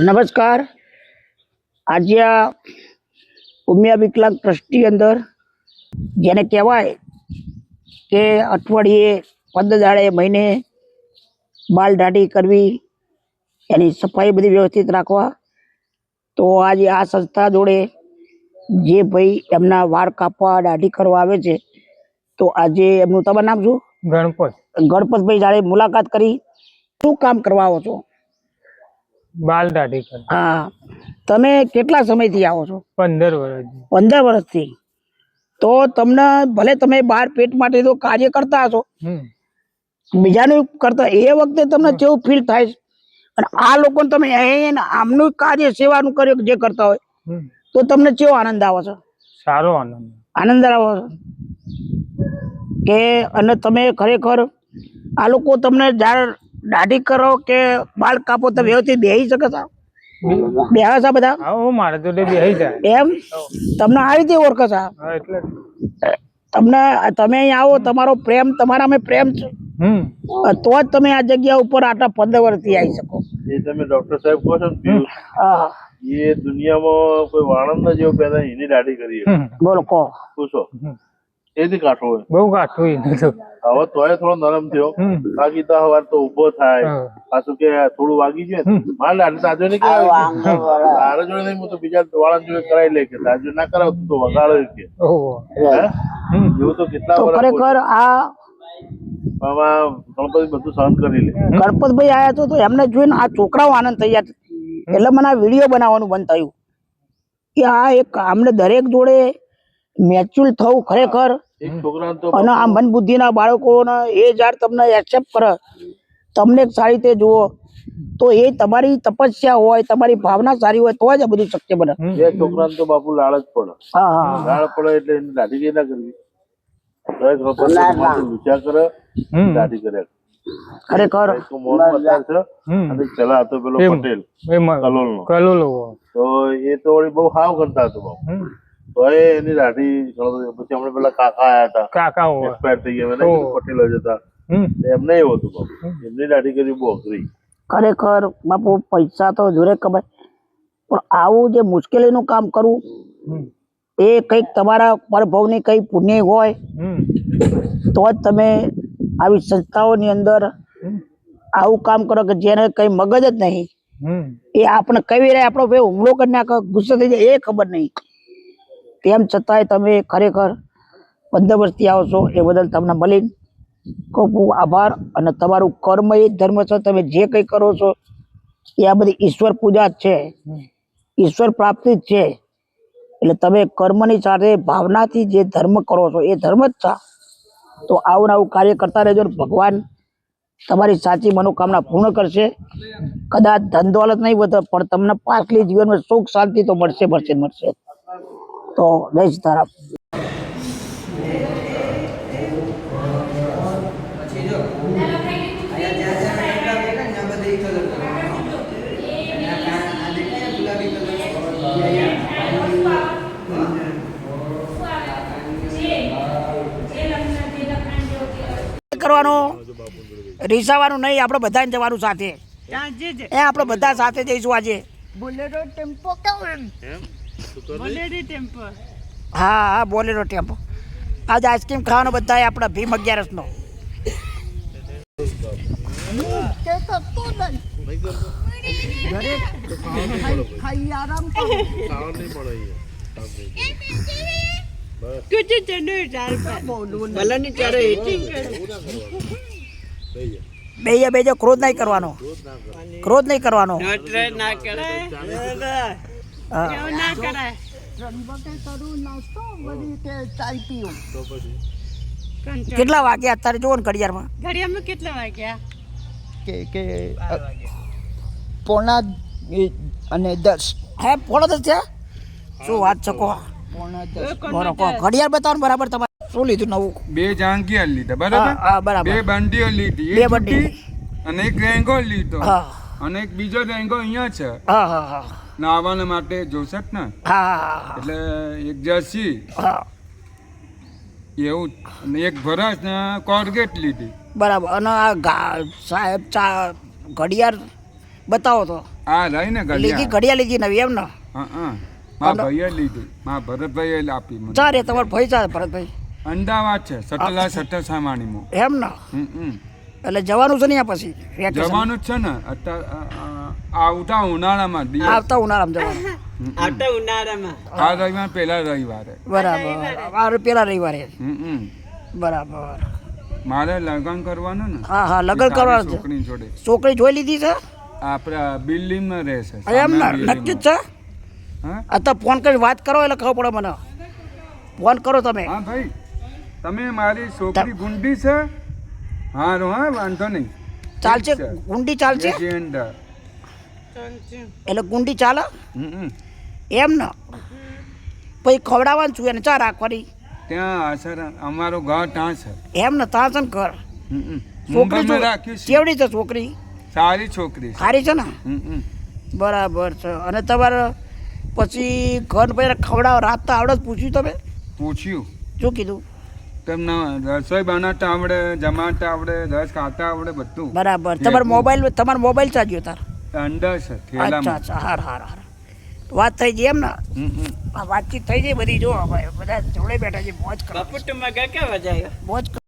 નમસ્કાર. આજે આ ઉમિયા વિકલાંગ ટ્રસ્ટની અંદર જેને કહેવાય કે અઠવાડિયે 15 દાડે મહિને બાલ દાઢી કરવી, એની સફાઈ બધી વ્યવસ્થિત રાખવા, તો આજે આ સંસ્થા જોડે જે ભાઈ એમના વાળ કાપવા દાઢી કરવા આવે છે, તો આજે એમનું તમારું નામ શું? ગણપતભાઈ જાડે મુલાકાત કરી. શું કામ કરવા આવો છો? બાલ દાઢી કરે. હા, તમે કેટલા સમયથી આવો છો? 15 વર્ષ. 15 વર્ષથી. તો તમને ભલે તમે બહાર પેટ માટે તો કાર્ય કરતા હશો, બીજાનું કરતા, એ વખતે તમને કેવું ફીલ થાય છે? અને આ લોકોને તમે આમનું કાર્ય સેવાનું કર્યું જે કરતા હોય તો તમને કેવો આનંદ આવે છે? સારો આનંદ આવે છે કે અને તમે ખરેખર આ લોકો તમને જ્યારે દાઢી કરો કે બાળ કાપો તો વ્યવસ્થિત બેસી શકે છે? બેહા છે બધા? મારે તો બેસી જાય. એમ તમને આ રીતે ઓળખે છે? એટલે તમને તમે અહીંયા આવો, તમારો પ્રેમ, તમારામાં પ્રેમ છે તો જ તમે આ જગ્યા ઉપર આટલા 15 વર્ષથી આવી શકો. એ તમે ડોક્ટર સાહેબ કહો છો ને, એ દુનિયામાં કોઈ વાણંદ જેવો પેદા એની દાઢી કરી. બોલો કહો. પૂછો એથી કાઠો હોય? બહુ કાઠું. હવે તોય થોડો નરમ થયો. બાકી તો હવાર તો ઉભો થાય, પાછું કે થોડું વાગી ગયું મારે દાઢી તાજો નહીં કરાવી. તારા જોડે નહીં, હું તો બીજા વાળા જોડે કરાવી લે કે તાજો ના કરાવ તો વગાડો કે એવું તો કેટલા વર્ષ. ખરેખર આ ગણપતિ બધું સહન કરી લે. ગણપતભાઈ આયા તો એમને જોઈને આ છોકરાઓ આનંદ થઈ ગયા, એટલે મને આ વિડીયો બનાવવાનું બંધ થયું કે આ એક અમને દરેક જોડે મેચ્યુર થવું ખરેખર. અને આ મન બુદ્ધિના બાળકોને એ જ્યારે તમને એક્સેપ્ટ કરે, તમને સારી રીતે જુઓ, તો એ તમારી તપસ્યા હોય, તમારી ભાવના સારી હોય તો જ આ બધું શક્ય બને. એ છોકરાને તો બાપુ લાળ જ પડે. લાળ પડે એટલે એની દાઢી કઈ ના કરવી. વિચાર કરે દાઢી કરે. ખરેખર પેલા હતો પેલો પટેલ કલોલ નો, તો એ તો બહુ હાવ કરતા હતો બાપુ. તો એની દાઢી પછી હમણાં પેલા કાકા આયા હતા, એક્સપાયર થઈ ગયા, પટેલો જ હતા, એમને એવું હતું બાપુ. એમની દાઢી કરી બહુ અઘરી. ખરેખર બાપુ પૈસા તો જોરે કમાય, પણ આવું જે મુશ્કેલીનું કામ કરવું એ કંઈક તમારા પરભવની કઈ પુણ્ય હોય તો જ તમે આવી સંસ્થાઓની અંદર આવું કામ કરો કે જેને કઈ મગજ જ નહીં, એ આપણે કઈ રહે આપણો ભાઈ હુમલો કરી નાખે, ગુસ્સો થઈ જાય, એ ખબર નહીં. તેમ છતાંય તમે ખરેખર 15 વર્ષથી આવો છો, એ બદલ તમને મળી ખૂબ ખૂબ આભાર. અને તમારું કર્મ એ ધર્મ છે, તમે જે કંઈ કરો છો એ આ બધી ઈશ્વર પૂજા જ છે, ઈશ્વર પ્રાપ્તિ જ છે. એટલે તમે કર્મની સાથે ભાવનાથી જે ધર્મ કરો છો એ ધર્મ જ છે. તો આવું આવું કાર્ય કરતા રહેજો, ભગવાન તમારી સાચી મનોકામના પૂર્ણ કરશે. કદાચ ધન દોલત નહીં વધે, પણ તમને પાછલી જીવનમાં સુખ શાંતિ તો મળશે મળશે મળશે. તો જય સીતારામ. કરવાનો રીસાવાનું નહીં, આપણે બધાને જવાનું સાથે. એ આપણે બધા સાથે જઈશું આજે. બોલેરો ટેમ્પો કેવું? હા હા, બોલેરો ટેમ્પો. આજે આઈસ્ક્રીમ ખાવાનો બધા આપણે ભીમ 11 નો. બેજો ક્રોધ નહીં કરવાનો, ક્રોધ નહીં કરવાનો. કેટલા વાગ્યા અત્યારે જોવો ને ઘડિયાળમાં? ઘડિયાળમાં કેટલા વાગ્યા? કે 9:10. હે 9:10 થયા? શું વાત છે? કહો ઘડિયાળ બતાવો બરાબર. તમારે શું લીધું નવું? 2 જાંગીયા લીધા, બરાબર? હા બરાબર. 2 બંડીઓ લીધી, 2 બંડી અને 1 રેંગો લીધો, હા, અને એક બીજો રેંગો અહીંયા છે. હા હા હા, નાવાના માટે જોશે ને. હા, એટલે એક જર્સી હા એવું, અને એક ભરસ ને કોર્ગેટ લીધી. બરાબર. અને આ સાહેબ ઘડિયાળ બતાવો તો. આ રહી ને લીધી ઘડિયાળ ઘડિયાળ લીધી નવી એમ ને? હા હા મારા ભાઈએ લીધી મારા ભરતભાઈએ આપી મને ચારે તમારો ભાઈ ચારે ભરતભાઈ અમદાવાદ છે સટલા સટ્ટા સામાણીમાં એમ ને? એટલે જવાનું છે ને અહીંયા પછી વેકેશન? જવાનું જ છે ને અત્યારે આવતા ઉનાળામાં આવતા ઉનાળામાં જવાનું. આ રવિવાર પેલા રવિવારે બરાબર. પેલા રવિવારે. બરાબર. મારે લગ્ન કરવાનું ને હા હા લગ્ન કરવાનું છે. છોકરી જોડે છોકરી જોઈ લીધી છે આપણા બિલ્ડિંગમાં રહેશે એમ ને? નક્કી જ છે? હા અત્યારે ફોન કરી વાત કરો એટલે ખબર પડે મને. ફોન કરો તમે. હા ભાઈ તમે મારી છોકરી ગુંડી છે હારું હા વાંધો નહીં ચાલશે? ગુંડી ચાલશે? એટલે ગુંડી ચાલે એમ ને? પછી ખવડાવવાનું છું એને ચા રાખવાની ત્યાં અસર અમારો ઘર ત્યાં છે એમ ને? ત્યાં છે ને ઘર? છોકરી મુંબઈમાં રાખ્યું છે કેવડી છે છોકરી? સારી છોકરી છે સારી છે ને? બરાબર છે. અને તમારે પછી ઘર પછી ખવડાવ રાત આવડે જ પૂછ્યું તમે? પૂછ્યું શું કીધું? તમને રસોઈ બનાવતા આવડે જમાતા આવડે રસ ખાતા આવડે બધું બરાબર. તમારો મોબાઈલ ચાલ્યો તાર? અંદર છે અચ્છા થેલામાં અચ્છા. હાર હાર હાર. વાત થઈ ગઈ એમ ને? આ વાતચીત થઈ ગઈ બધી. જો ભાઈ બધા જોડે બેઠા છે મોજ કરો. મોજ કરો.